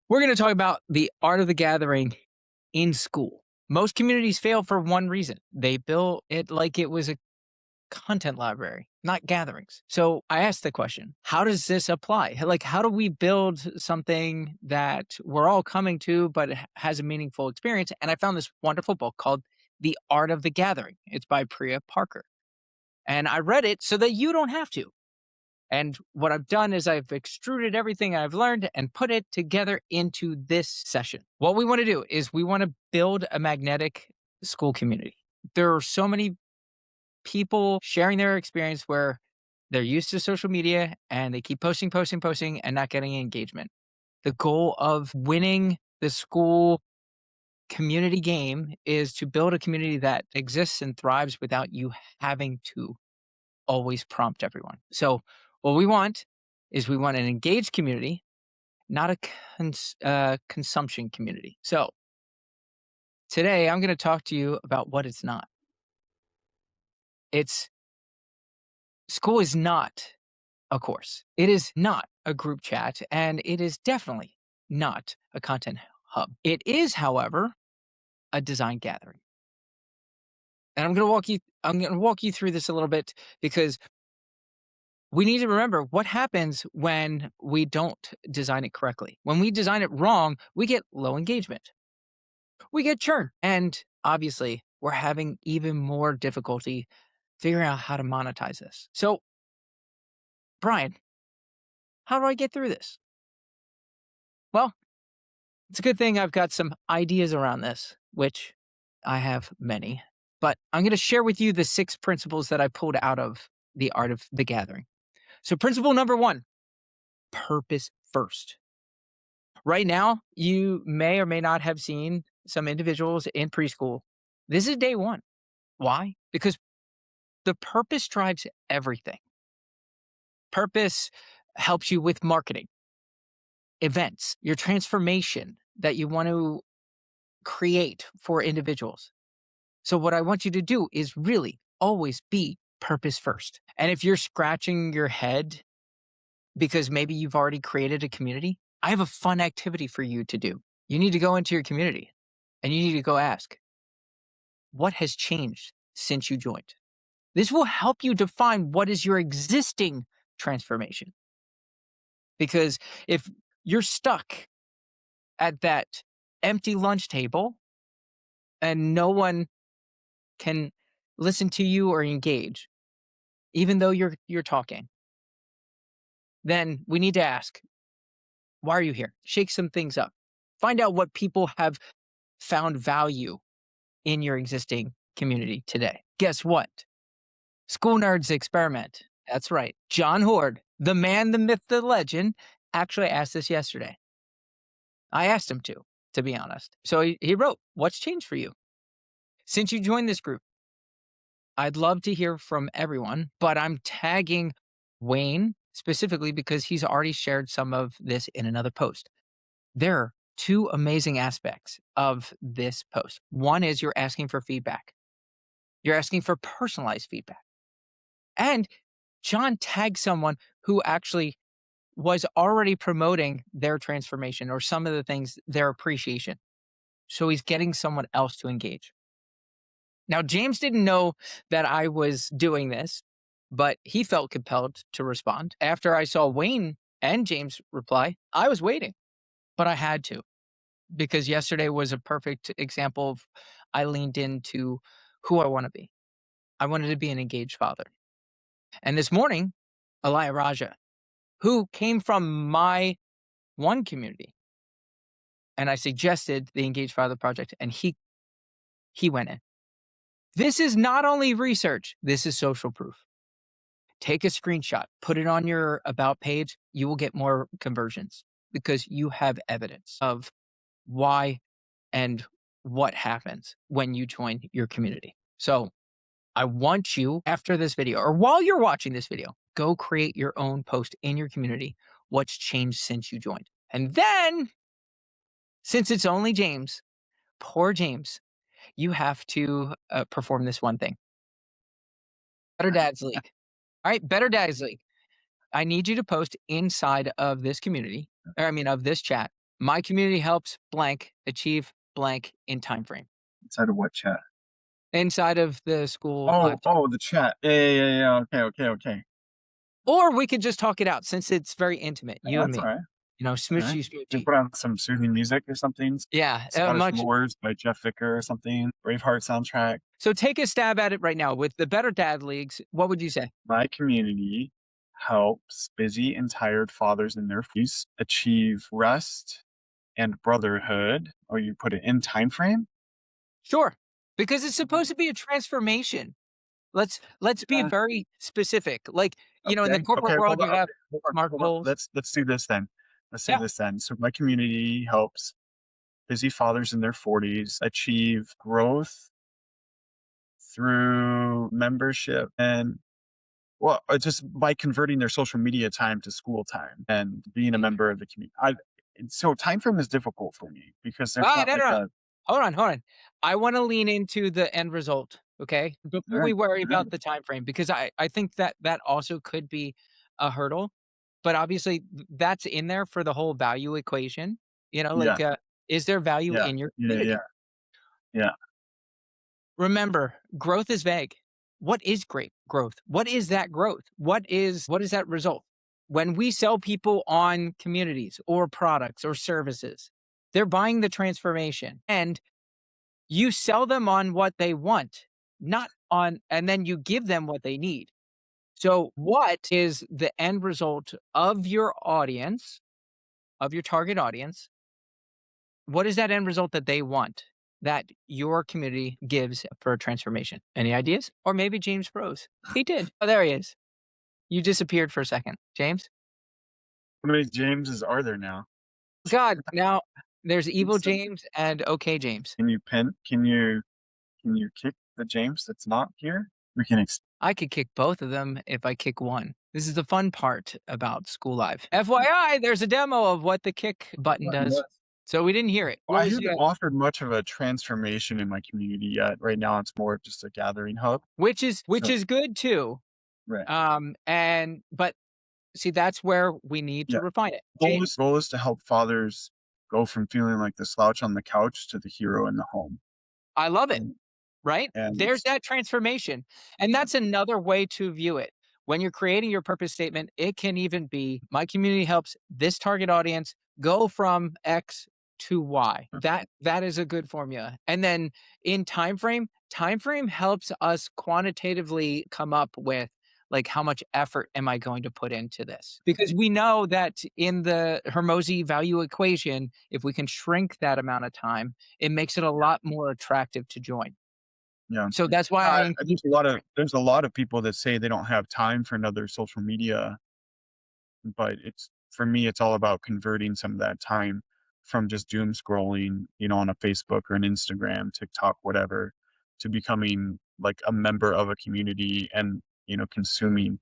We're going to talk about the art of the gathering in school. Most communities fail for one reason. They built it like it was a content library, not gatherings. So I asked the question, how does this apply? Like, how do we build something that we're all coming to, but has a meaningful experience? And I found this wonderful book called The Art of the Gathering. It's by Priya Parker. And I read it so that you don't have to. And what I've done is I've extruded everything I've learned and put it together into this session. What we want to do is we want to build a magnetic school community. There are so many people sharing their experience where they're used to social media and they keep posting, posting, posting and not getting engagement. The goal of winning the school community game is to build a community that exists and thrives without you having to always prompt everyone. So what we want is we want an engaged community, not a consumption community. So today I'm going to talk to you about what it's not. It's School is not a course. It is not a group chat, and it is definitely not a content hub. It is, however, a design gathering. And I'm going to walk you through this a little bit because we need to remember what happens when we don't design it correctly. When we design it wrong, we get low engagement. We get churn. And obviously, we're having even more difficulty figuring out how to monetize this. So, Brian, how do I get through this? Well, it's a good thing I've got some ideas around this, which I have many. But I'm going to share with you the 6 principles that I pulled out of the art of the gathering. So, principle number 1, purpose first. Right now, you may or may not have seen some individuals in preschool. This is day 1. Why? Because the purpose drives everything. Purpose helps you with marketing, events, your transformation that you want to create for individuals. So, what I want you to do is really always be purpose first. And if you're scratching your head because maybe you've already created a community, I have a fun activity for you to do. You need to go into your community and you need to go ask, what has changed since you joined? This will help you define what is your existing transformation. Because if you're stuck at that empty lunch table and no one can listen to you or engage, even though you're talking, then we need to ask, why are you here? Shake some things up. Find out what people have found value in your existing community today. Guess what? School Nerds Experiment. That's right. John Horde, the man, the myth, the legend, actually asked this yesterday. I asked him to be honest. So he wrote, what's changed for you since you joined this group? I'd love to hear from everyone, but I'm tagging Wayne specifically because he's already shared some of this in another post. There are 2 amazing aspects of this post. One is you're asking for feedback. You're asking for personalized feedback. And John tagged someone who actually was already promoting their transformation or some of the things, their appreciation. So he's getting someone else to engage. Now, James didn't know that I was doing this, but he felt compelled to respond. After I saw Wayne and James reply, I was waiting, but I had to because yesterday was a perfect example of I leaned into who I want to be. I wanted to be an engaged father. And this morning, Elia Raja, who came from my one community, and I suggested the Engaged Father Project, and he went in. This is not only research, this is social proof. Take a screenshot, put it on your about page. You will get more conversions because you have evidence of why and what happens when you join your community. So I want you, after this video or while you're watching this video, go create your own post in your community. What's changed since you joined? And then, since it's only James, poor James, you have to perform this one thing. Better Dads League. All right, Better Dads League. I need you to post inside of this community, or I mean, of this chat, My community helps blank achieve blank in time frame Inside of what chat? inside of the school Oh, live chat. oh, the chat. Yeah. Okay, okay, okay. Or we could just talk it out since it's very intimate, Yeah, you and that's me. alright. Smoochy Alright. You smoochy. put on some soothing music or something. Yeah, Scottish much. Wars by Jeff Vicker or something. Braveheart soundtrack. So take a stab at it right now with the Better Dad Leagues. What would you say? My community helps busy and tired fathers in their 40s achieve rest and brotherhood. Oh, you put it in time frame? Sure, because it's supposed to be a transformation. Let's be Yeah. very specific. Like, in the Okay. corporate Okay. world, Hold on. you have Okay. Hold on. SMART Hold on. goals. Let's do this then. Let's do Yeah. this then. So my community helps busy fathers in their 40s achieve growth through membership and well, just by converting their social media time to school time and being a member of the community. So time frame is difficult for me because there's Ah, not no, no, like no. a Hold on. I wanna lean into the end result, okay? all Before we right, worry all right. about the time frame, because I think that that also could be a hurdle, but obviously that's in there for the whole value equation, Yeah, is there value yeah, in your yeah, yeah, community? yeah. Remember, growth is vague. What is great growth? What is that growth? What is that result? When we sell people on communities or products or services, they're buying the transformation and you sell them on what they want, not on and then you give them what they need. So, what is the end result of your audience, of your target audience? What is that end result that they want that your community gives for a transformation? Any ideas? Or maybe James froze. He did. Oh, there he is. You disappeared for a second. James? How many Jameses are there now? God, now there's evil So James and okay James. can you pin? Can you kick the James that's not here? We can. I could kick both of them if I kick one. This is the fun part about School Live. FYI, there's a demo of what the kick button does. So we didn't hear it. Well, What I was haven't offered much of a transformation in my community yet. Right now, it's more of just a gathering hub. which So is good too. right, And but see, that's where we need yeah. to refine it. Goal James, is goal is to help fathers go from feeling like the slouch on the couch to the hero in the home. I love it. And, Right? and There's that transformation. And yeah, that's another way to view it. When you're creating your purpose statement, it can even be my community helps this target audience go from X to Y. That is a good formula. And then in time frame helps us quantitatively come up with like how much effort am I going to put into this? Because we know that in the Hermosi value equation, if we can shrink that amount of time, it makes it a yeah, lot more attractive to join. yeah. So that's why I I include. think there's a lot of people that say they don't have time for another social media, but it's for me, it's all about converting some of that time from just doom scrolling, on a Facebook or an Instagram, TikTok, whatever, to becoming like a member of a community and consuming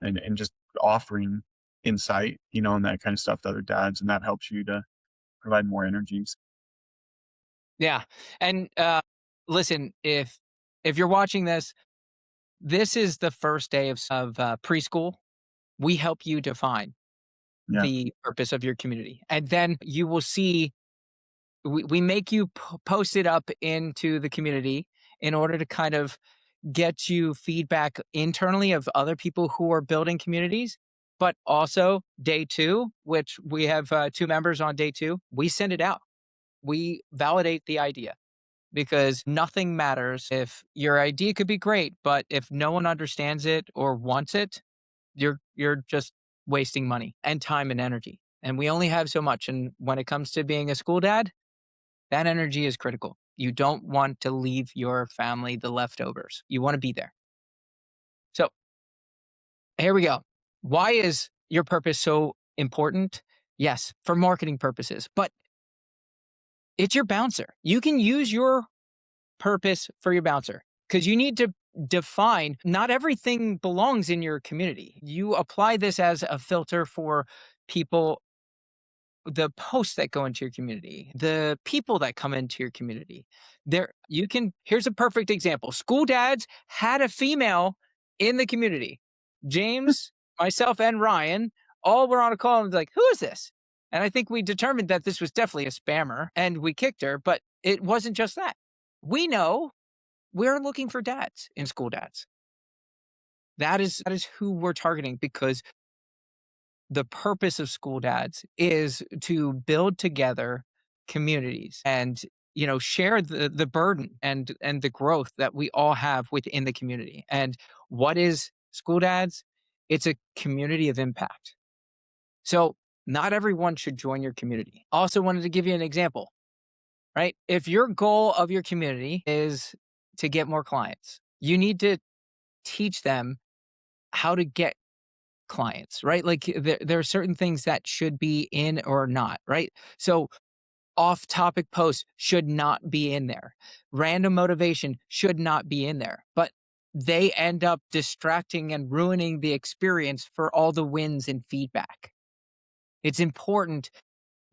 and just offering insight, and that kind of stuff to other dads, and that helps you to provide more energies. Yeah, and, listen, if you're watching this, this is the first day of preschool. We help you define Yeah. the purpose of your community, and then you will see we make you post it up into the community in order to kind of get you feedback internally of other people who are building communities. But also day 2, which we have, 2 members on day 2, we send it out. We validate the idea because nothing matters if your idea could be great, but if no one understands it or wants it, you're just wasting money and time and energy. And we only have so much. And when it comes to being a school dad, that energy is critical. You don't want to leave your family the leftovers. You want to be there. So here we go. Why is your purpose so important? Yes, for marketing purposes, but it's your bouncer. You can use your purpose for your bouncer because you need to define not everything belongs in your community. You apply this as a filter for people, the posts that go into your community, the people that come into your community. Here's a perfect example. School dads had a female in the community. James, myself, and Ryan all were on a call and was like, who is this? And I think we determined that this was definitely a spammer and we kicked her, but it wasn't just that. We know we're looking for dads in school dads. That is who we're targeting because the purpose of school dads is to build together communities and share the burden and the growth that we all have within the community. And what is school dads? It's a community of impact. So not everyone should join your community. Also wanted to give you an example, right? If your goal of your community is to get more clients, you need to teach them how to get clients, right? Like there are certain things that should be in or not, right? So off topic posts should not be in there. Random motivation should not be in there, but they end up distracting and ruining the experience for all the wins and feedback. It's important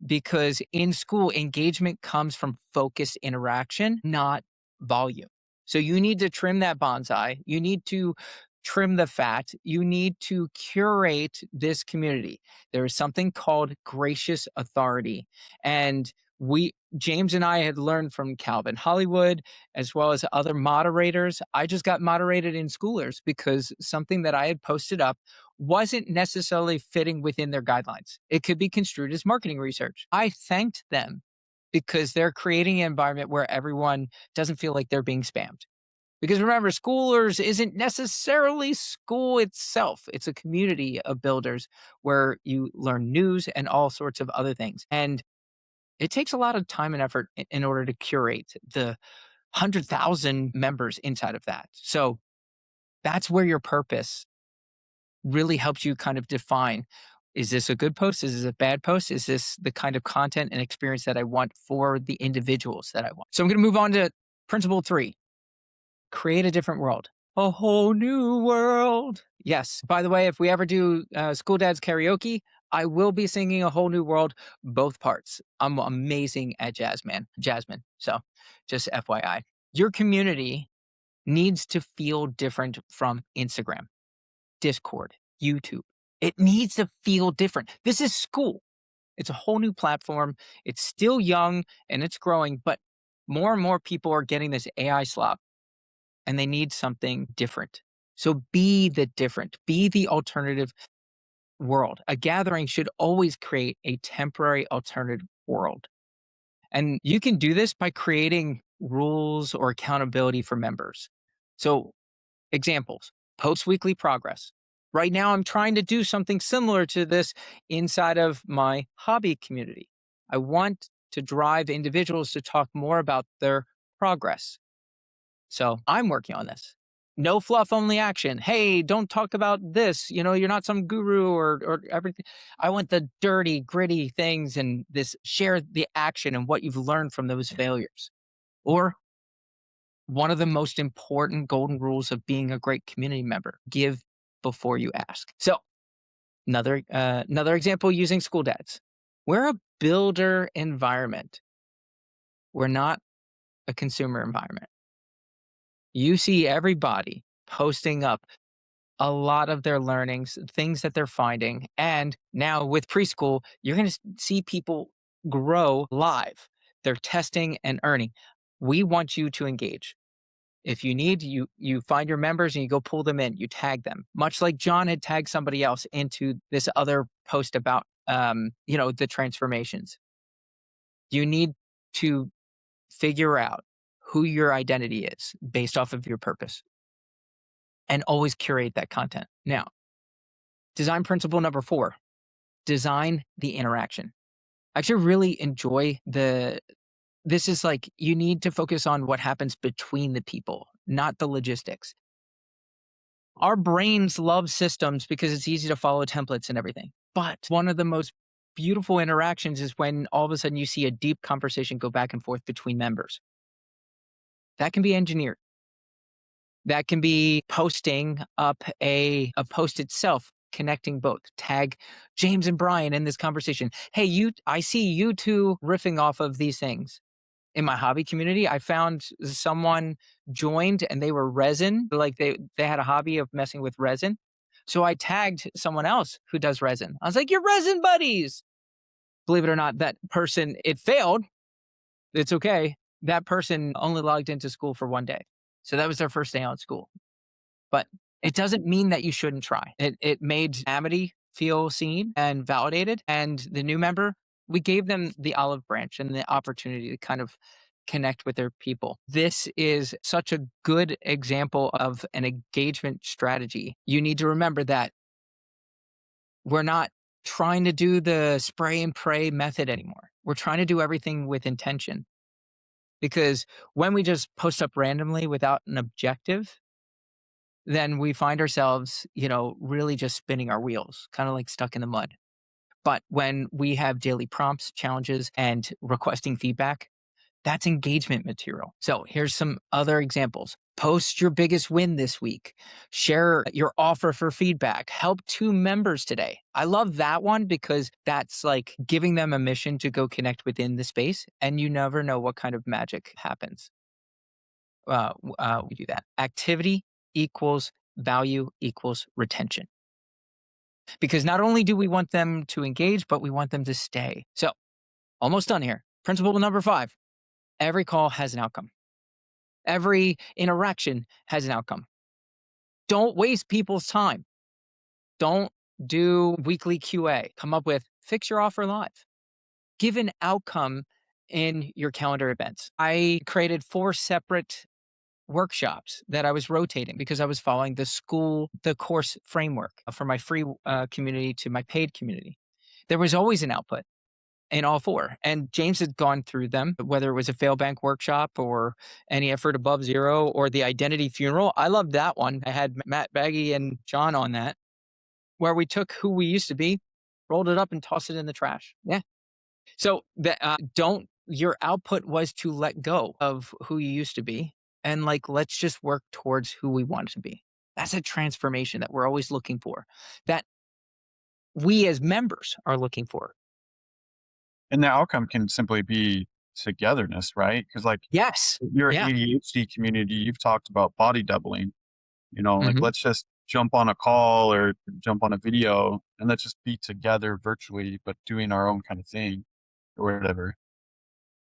because in school, engagement comes from focused interaction, not volume. So you need to trim that bonsai. You need to trim the fat. You need to curate this community. There is something called gracious authority. And James and I had learned from Calvin Hollywood, as well as other moderators. I just got moderated in schoolers because something that I had posted up wasn't necessarily fitting within their guidelines. It could be construed as marketing research. I thanked them because they're creating an environment where everyone doesn't feel like they're being spammed. Because remember, Schoolers isn't necessarily school itself. It's a community of builders where you learn news and all sorts of other things. And it takes a lot of time and effort in order to curate the 100,000 members inside of that. So that's where your purpose really helps you kind of define, is this a good post? Is this a bad post? Is this the kind of content and experience that I want for the individuals that I want? So I'm going to move on to principle 3, create a different world. A whole new world. Yes. By the way, if we ever do School Dads karaoke, I will be singing A Whole New World, both parts. I'm amazing at Jasmine. So just FYI. Your community needs to feel different from Instagram, Discord, YouTube. It needs to feel different. This is school. It's a whole new platform. It's still young and it's growing, but more and more people are getting this AI slop and they need something different. So be the different, be the alternative world. A gathering should always create a temporary alternative world. And you can do this by creating rules or accountability for members. So, examples: post weekly progress. Right now, I'm trying to do something similar to this inside of my hobby community. I want to drive individuals to talk more about their progress. So I'm working on this. No fluff, only action. Hey, don't talk about this. You're not some guru or everything. I want the dirty, gritty things and this share the action and what you've learned from those failures. Or one of the most important golden rules of being a great community member: give before you ask. So another example using school dads. We're a builder environment. We're not a consumer environment. You see everybody posting up a lot of their learnings, things that they're finding. And now with preschool, you're going to see people grow live. They're testing and earning. We want you to engage. If you need, you find your members and you go pull them in, you tag them. Much like John had tagged somebody else into this other post about the transformations. You need to figure out who your identity is based off of your purpose and always curate that content. Now, design principle number 4, design the interaction. I actually really enjoy this is like, you need to focus on what happens between the people, not the logistics. Our brains love systems because it's easy to follow templates and everything. But one of the most beautiful interactions is when all of a sudden you see a deep conversation go back and forth between members. That can be engineered. That can be posting up a post itself, connecting both. Tag James and Brian in this conversation. Hey, I see you two riffing off of these things. In my hobby community, I found someone joined and they were resin. Like they had a hobby of messing with resin. So I tagged someone else who does resin. I was like, "You're resin buddies." believe it or not, that person, it failed. It's okay. That person only logged into Skool for 1 day. So that was their first day on Skool. But it doesn't mean that you shouldn't try. It made Amity feel seen and validated. And the new member, we gave them the olive branch and the opportunity to kind of connect with their people. This is such a good example of an engagement strategy. You need to remember that we're not trying to do the spray and pray method anymore. We're trying to do everything with intention. Because when we just post up randomly without an objective, then we find ourselves, really just spinning our wheels, kind of like stuck in the mud. But when we have daily prompts, challenges, and requesting feedback, that's engagement material. So here's some other examples. Post your biggest win this week. Share your offer for feedback. Help 2 members today. I love that one because that's like giving them a mission to go connect within the space, and you never know what kind of magic happens. We do that. Activity equals value equals retention. Because not only do we want them to engage, but we want them to stay. So, almost done here. Principle number 5, every call has an outcome. Every interaction has an outcome. Don't waste people's time. Don't do weekly QA. Come up with fix your offer live. Give an outcome in your calendar events. I created 4 separate workshops that I was rotating because I was following the course framework from my free community to my paid community. There was always an output in all 4. And James had gone through them, whether it was a fail bank workshop or any effort above zero or the identity funeral. I loved that one. I had Matt Baggy and John on that, where we took who we used to be, rolled it up and tossed it in the trash. Yeah. So don't, your output was to let go of who you used to be and like, let's just work towards who we want to be. That's a transformation that we're always looking for, that we as members are looking for. And the outcome can simply be togetherness, right? Because like Yes. your Yeah. ADHD community, you've talked about body doubling, like Hmm. let's just jump on a call or jump on a video and let's just be together virtually, but doing our own kind of thing or whatever.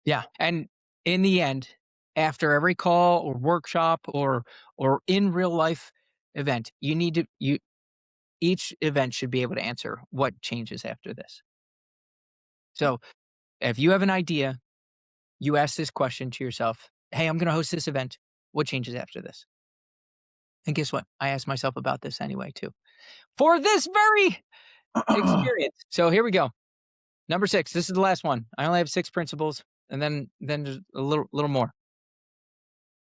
Yeah. And in the end, after every call or workshop or in real life event, each event should be able to answer what changes after this. So if you have an idea, you ask this question to yourself. Hey, I'm going to host this event. What changes after this? And guess what? I asked myself about this anyway, too, for this very experience. So here we go. Number 6. This is the last one. I only have 6 principles, and then there's a little more.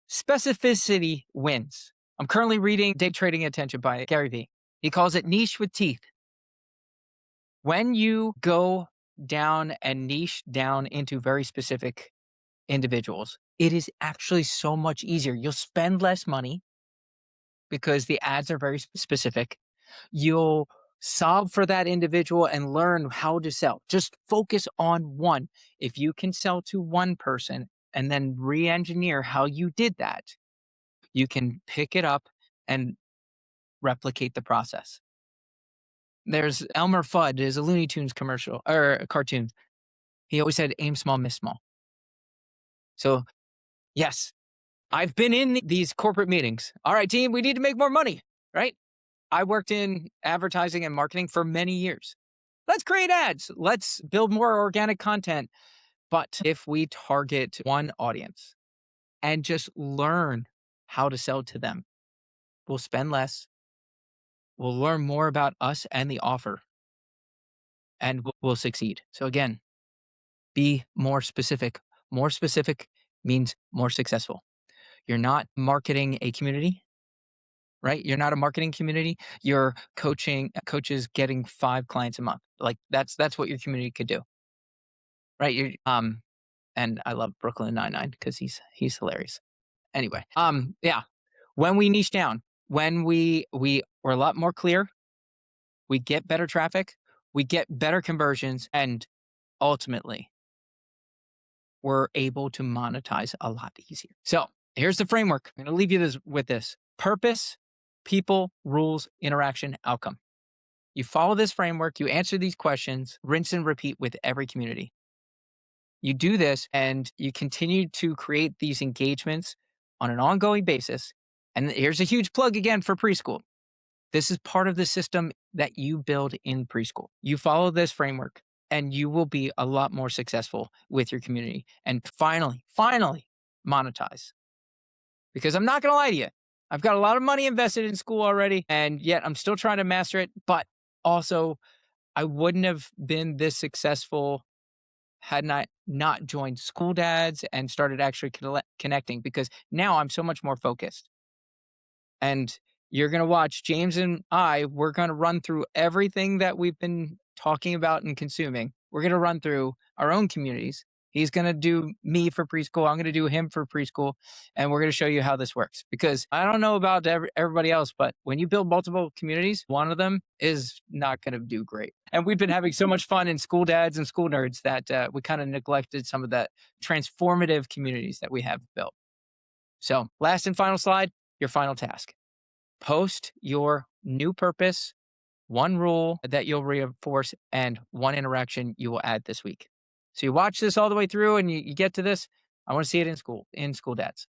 Specificity wins. I'm currently reading Day Trading Attention by Gary Vee. He calls it niche with teeth. When you go down and niche down into very specific individuals, it is actually so much easier. You'll spend less money because the ads are very specific. You'll solve for that individual and learn how to sell. Just focus on one. If you can sell to one person and then re-engineer how you did that, you can pick it up and replicate the process. There's Elmer Fudd is a Looney Tunes commercial or a cartoon. He always said aim small, miss small. So yes, I've been in these corporate meetings. All right, team, we need to make more money, right? I worked in advertising and marketing for many years. Let's create ads. Let's build more organic content. But if we target one audience and just learn how to sell to them, we'll spend less. We'll learn more about us and the offer, and we'll succeed. So again, be more specific. More specific means more successful. You're not marketing a community, right? You're not a marketing community. You're coaching coaches getting 5 clients a month. Like that's what your community could do, right? And I love Brooklyn Nine-Nine because he's hilarious. Anyway, yeah. When we niche down, when we're a lot more clear, we get better traffic, we get better conversions, and ultimately, we're able to monetize a lot easier. So here's the framework. I'm going to leave you with this: purpose, people, rules, interaction, outcome. You follow this framework, you answer these questions, rinse and repeat with every community. You do this and you continue to create these engagements on an ongoing basis. And here's a huge plug again for preschool. This is part of the system that you build in preschool. You follow this framework and you will be a lot more successful with your community and finally monetize. Because I'm not going to lie to you, I've got a lot of money invested in Skool already, and yet I'm still trying to master it. But also, I wouldn't have been this successful had I not joined School Dads and started actually connecting, because now I'm so much more focused. And you're going to watch James and we're going to run through everything that we've been talking about and consuming. We're going to run through our own communities. He's going to do me for preschool. I'm going to do him for preschool. And we're going to show you how this works. Because I don't know about everybody else, but when you build multiple communities, one of them is not going to do great. And we've been having so much fun in School Dads and School Nerds that we kind of neglected some of that transformative communities that we have built. So, last and final slide, your final task. Post your new purpose, one rule that you'll reinforce, and one interaction you will add this week. So you watch this all the way through and you get to this. I want to see it in School Dads.